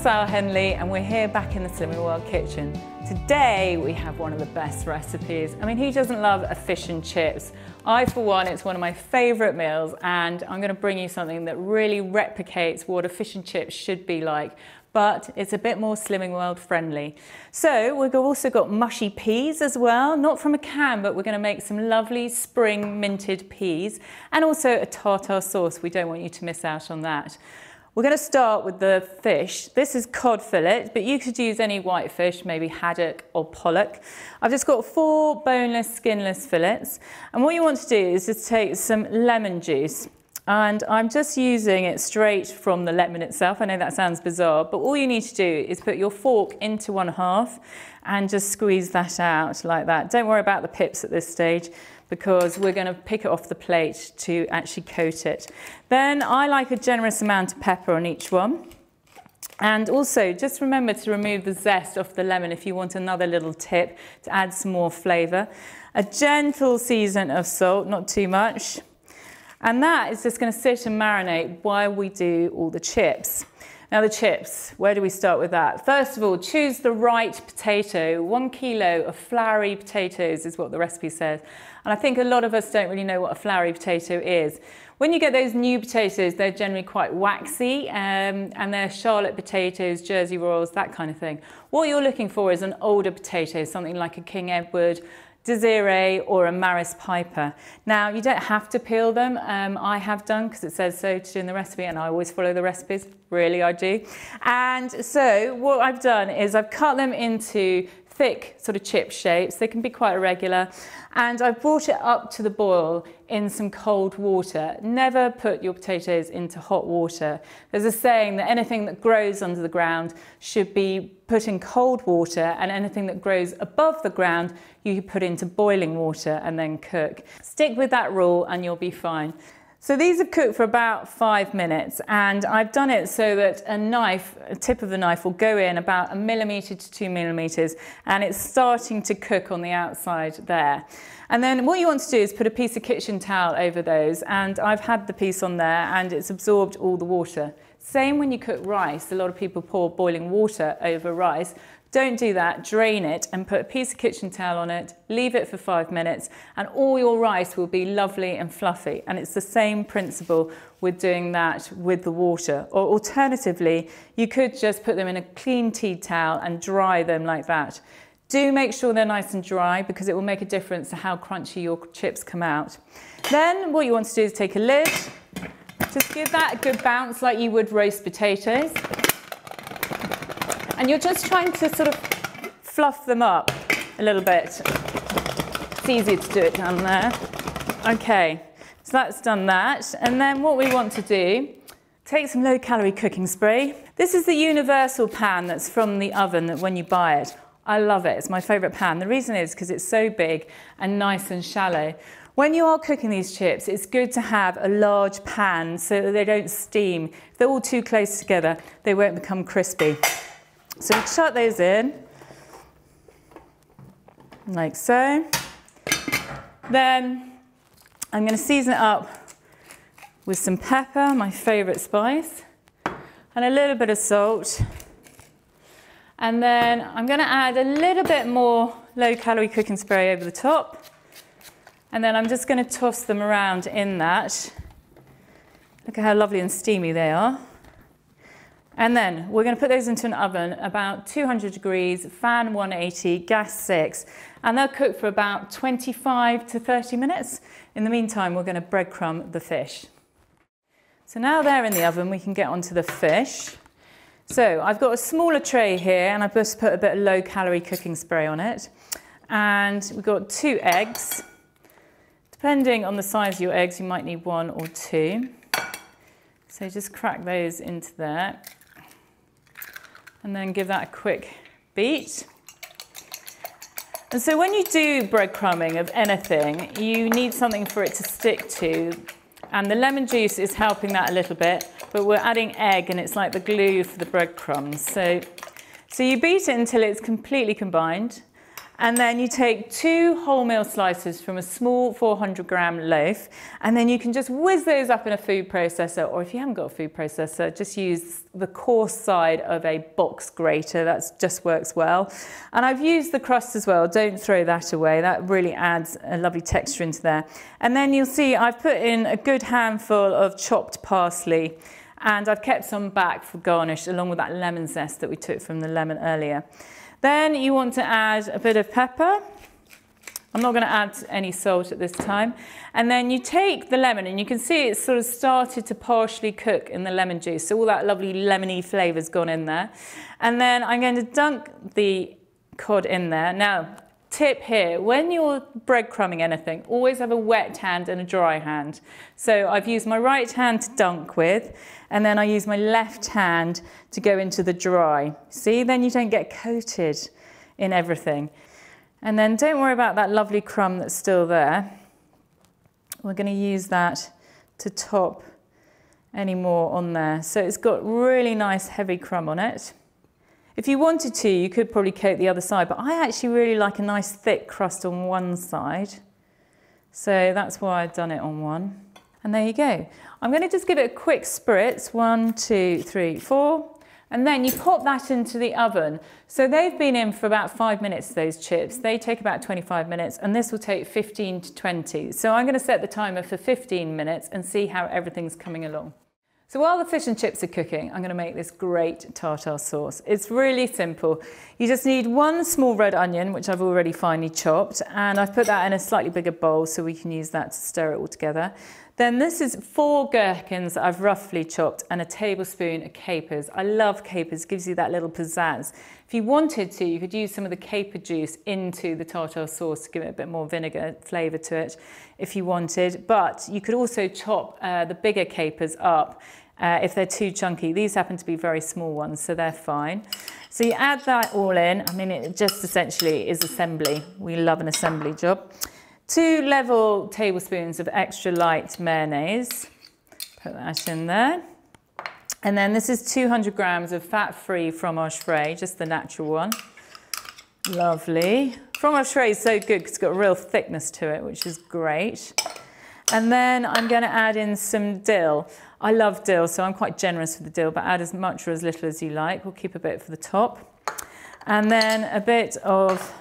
Sal Henley and we're here back in the Slimming World kitchen. Today we have one of the best recipes. I mean, who doesn't love a fish and chips? I, for one, it's one of my favourite meals, and I'm going to bring you something that really replicates what a fish and chips should be like, but it's a bit more Slimming World friendly. So we've also got mushy peas as well, not from a can, but we're going to make some lovely spring minted peas, and also a tartare sauce. We don't want you to miss out on that. We're going to start with the fish. This is cod fillet, but you could use any white fish, maybe haddock or pollock. I've just got 4 boneless, skinless fillets. And what you want to do is just take some lemon juice. And I'm just using it straight from the lemon itself. I know that sounds bizarre, but all you need to do is put your fork into 1/2 and just squeeze that out like that. Don't worry about the pips at this stage, because we're going to pick it off the plate to actually coat it. Then I like a generous amount of pepper on each one. And also just remember to remove the zest off the lemon if you want another little tip to add some more flavour. A gentle season of salt, not too much. And that is just going to sit and marinate while we do all the chips. Now the chips, where do we start with that? First of all, choose the right potato. 1 kilo of floury potatoes is what the recipe says. And I think a lot of us don't really know what a floury potato is. When you get those new potatoes, they're generally quite waxy, and they're Charlotte potatoes, Jersey Royals, that kind of thing. What you're looking for is an older potato, something like a King Edward, Desiree, or a Maris Piper. Now, you don't have to peel them. I have done, because it says so to do in the recipe, and I always follow the recipes. Really, I do. And so what I've done is I've cut them into thick sort of chip shapes. They can be quite irregular. And I've brought it up to the boil in some cold water. Never put your potatoes into hot water. There's a saying that anything that grows under the ground should be put in cold water, and anything that grows above the ground you put into boiling water and then cook. Stick with that rule and you'll be fine. So these have cooked for about 5 minutes, and I've done it so that a tip of the knife will go in about 1 millimetre to 2 millimetres, and it's starting to cook on the outside there. And then what you want to do is put a piece of kitchen towel over those, and I've had the piece on there and it's absorbed all the water. Same when you cook rice. A lot of people pour boiling water over rice. Don't do that, drain it and put a piece of kitchen towel on it, leave it for 5 minutes, and all your rice will be lovely and fluffy. And it's the same principle with doing that with the water. Or alternatively, you could just put them in a clean tea towel and dry them like that. Do make sure they're nice and dry, because it will make a difference to how crunchy your chips come out. Then what you want to do is take a lid, just give that a good bounce like you would roast potatoes. And you're just trying to sort of fluff them up a little bit. It's easier to do it down there. Okay, so that's done that. And then what we want to do, take some low-calorie cooking spray. This is the universal pan that's from the oven that when you buy it. I love it, it's my favourite pan. The reason is because it's so big and nice and shallow. When you are cooking these chips, it's good to have a large pan so that they don't steam. If they're all too close together, they won't become crispy. So chuck those in, like so. Then I'm going to season it up with some pepper, my favourite spice, and a little bit of salt. And then I'm going to add a little bit more low-calorie cooking spray over the top. And then I'm just going to toss them around in that. Look at how lovely and steamy they are. And then we're going to put those into an oven about 200 degrees, fan 180, gas 6, and they'll cook for about 25 to 30 minutes. In the meantime, we're going to breadcrumb the fish. So now they're in the oven, we can get onto the fish. So I've got a smaller tray here, and I've just put a bit of low-calorie cooking spray on it. And we've got 2 eggs. Depending on the size of your eggs, you might need 1 or 2. So just crack those into there. And then give that a quick beat. And so when you do breadcrumbing of anything, you need something for it to stick to. And the lemon juice is helping that a little bit, but we're adding egg, and it's like the glue for the breadcrumbs. So you beat it until it's completely combined. And then you take 2 wholemeal slices from a small 400-gram loaf, and then you can just whiz those up in a food processor, or if you haven't got a food processor, just use the coarse side of a box grater. That just works well. And I've used the crust as well. Don't throw that away. That really adds a lovely texture into there. And then you'll see I've put in a good handful of chopped parsley, and I've kept some back for garnish along with that lemon zest that we took from the lemon earlier. Then you want to add a bit of pepper. I'm not going to add any salt at this time. And then you take the lemon, and you can see it's sort of started to partially cook in the lemon juice. So all that lovely lemony flavour's gone in there. And then I'm going to dunk the cod in there. Now, tip here, when you're breadcrumbing anything, always have a wet hand and a dry hand. So I've used my right hand to dunk with, and then I use my left hand to go into the dry. See, then you don't get coated in everything. And then don't worry about that lovely crumb that's still there. We're going to use that to top any more on there. So it's got really nice heavy crumb on it. If you wanted to, you could probably coat the other side, but I actually really like a nice thick crust on one side. So that's why I've done it on one. And there you go. I'm going to just give it a quick spritz, 1, 2, 3, 4. And then you pop that into the oven. So they've been in for about 5 minutes, those chips. They take about 25 minutes, and this will take 15 to 20. So I'm going to set the timer for 15 minutes and see how everything's coming along. So while the fish and chips are cooking, I'm going to make this great tartare sauce. It's really simple. You just need 1 small red onion, which I've already finely chopped, and I've put that in a slightly bigger bowl so we can use that to stir it all together. Then this is 4 gherkins that I've roughly chopped, and a tablespoon of capers. I love capers, gives you that little pizzazz. If you wanted to, you could use some of the caper juice into the tartare sauce to give it a bit more vinegar flavour to it if you wanted. But you could also chop the bigger capers up if they're too chunky. These happen to be very small ones, so they're fine. So you add that all in. I mean, it just essentially is assembly. We love an assembly job. 2 level tablespoons of extra light mayonnaise. Put that in there. And then this is 200 grams of fat-free fromage frais, just the natural one. Lovely. Fromage frais is so good because it's got a real thickness to it, which is great. And then I'm going to add in some dill. I love dill, so I'm quite generous with the dill, but add as much or as little as you like. We'll keep a bit for the top. And then a bit of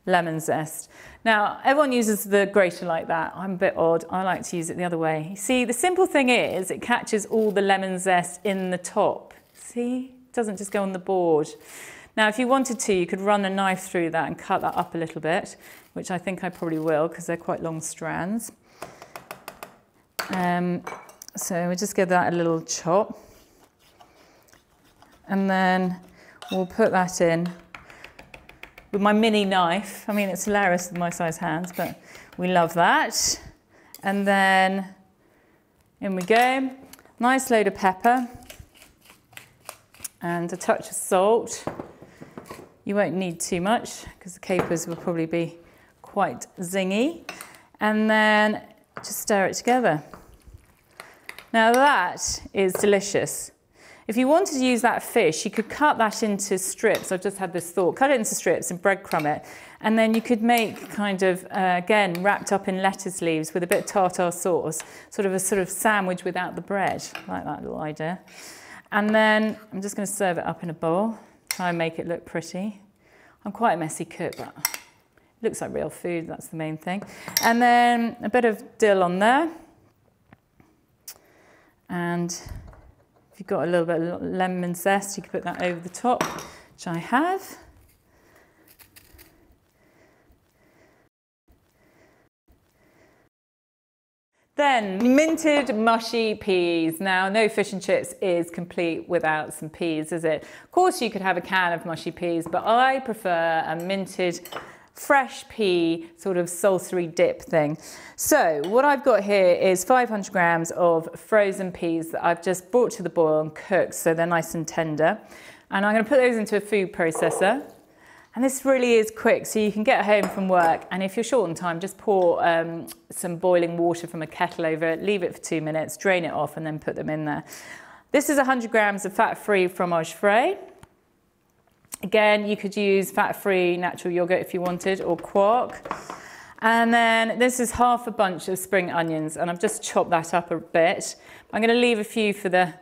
lemon zest. Now, everyone uses the grater like that. I'm a bit odd. I like to use it the other way. You see, the simple thing is it catches all the lemon zest in the top. See? It doesn't just go on the board. Now, if you wanted to, you could run a knife through that and cut that up a little bit, which I think I probably will because they're quite long strands. So we'll just give that a little chop. And then we'll put that in with my mini knife. I mean, it's hilarious with my size hands, but we love that. And then in we go. Nice load of pepper and a touch of salt. You won't need too much because the capers will probably be quite zingy. And then just stir it together. Now that is delicious. If you wanted to use that fish, you could cut that into strips. I've just had this thought. Cut it into strips and breadcrumb it. And then you could make kind of, again, wrapped up in lettuce leaves with a bit of tartare sauce, sort of sandwich without the bread. I like that little idea. And then I'm just going to serve it up in a bowl. Try and make it look pretty. I'm quite a messy cook, but it looks like real food. That's the main thing. And then a bit of dill on there. And if you've got a little bit of lemon zest, you can put that over the top, which I have. Then minted mushy peas. Now, no fish and chips is complete without some peas, is it? Of course, you could have a can of mushy peas, but I prefer a minted fresh pea sort of salsary dip thing. So what I've got here is 500 grams of frozen peas that I've just brought to the boil and cooked so they're nice and tender. And I'm going to put those into a food processor. And this really is quick, so you can get home from work, and if you're short on time, just pour some boiling water from a kettle over it, leave it for 2 minutes, drain it off, and then put them in there. This is 100 grams of fat-free fromage frais. Again, you could use fat-free natural yogurt if you wanted, or quark. And then this is half a bunch of spring onions, and I've just chopped that up a bit. I'm going to leave a few for the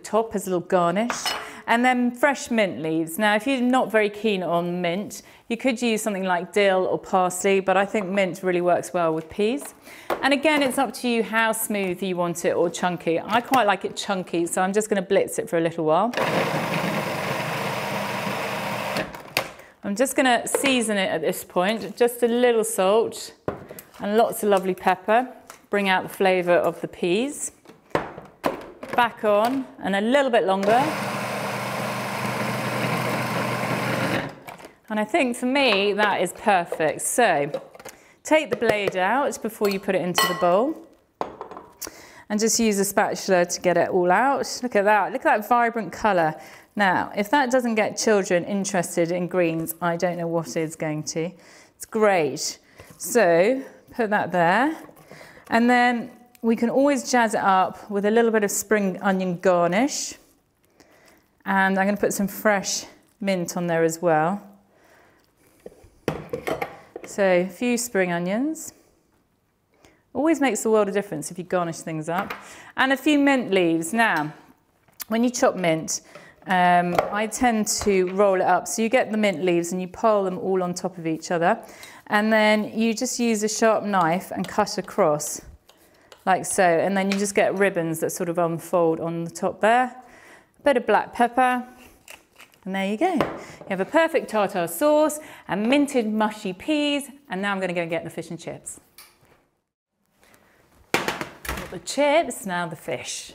top as a little garnish. And then fresh mint leaves. Now, if you're not very keen on mint, you could use something like dill or parsley, but I think mint really works well with peas. And again, it's up to you how smooth you want it or chunky. I quite like it chunky, so I'm just going to blitz it for a little while. I'm just going to season it at this point, just a little salt and lots of lovely pepper. Bring out the flavour of the peas. Back on, and a little bit longer. And I think for me, that is perfect. So take the blade out before you put it into the bowl. And just use a spatula to get it all out. Look at that, look at that vibrant colour. Now, if that doesn't get children interested in greens, I don't know what is going to. It's great. So put that there. And then we can always jazz it up with a little bit of spring onion garnish. And I'm going to put some fresh mint on there as well. So a few spring onions. Always makes the world of difference if you garnish things up. And a few mint leaves. Now, when you chop mint, I tend to roll it up. So you get the mint leaves and you pile them all on top of each other. And then you just use a sharp knife and cut across, like so. And then you just get ribbons that sort of unfold on the top there. A bit of black pepper. And there you go. You have a perfect tartare sauce and minted mushy peas. And now I'm going to go and get the fish and chips. Got the chips, now the fish.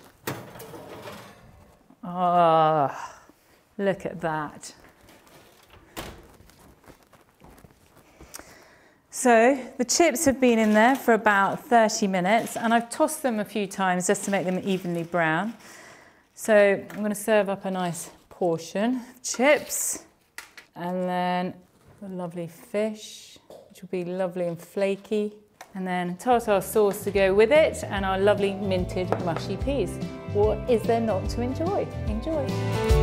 Oh, look at that. So the chips have been in there for about 30 minutes and I've tossed them a few times just to make them evenly brown. So I'm going to serve up a nice portion of chips and then the lovely fish, which will be lovely and flaky, and then tartare sauce to go with it and our lovely minted mushy peas. What is there not to enjoy? Enjoy!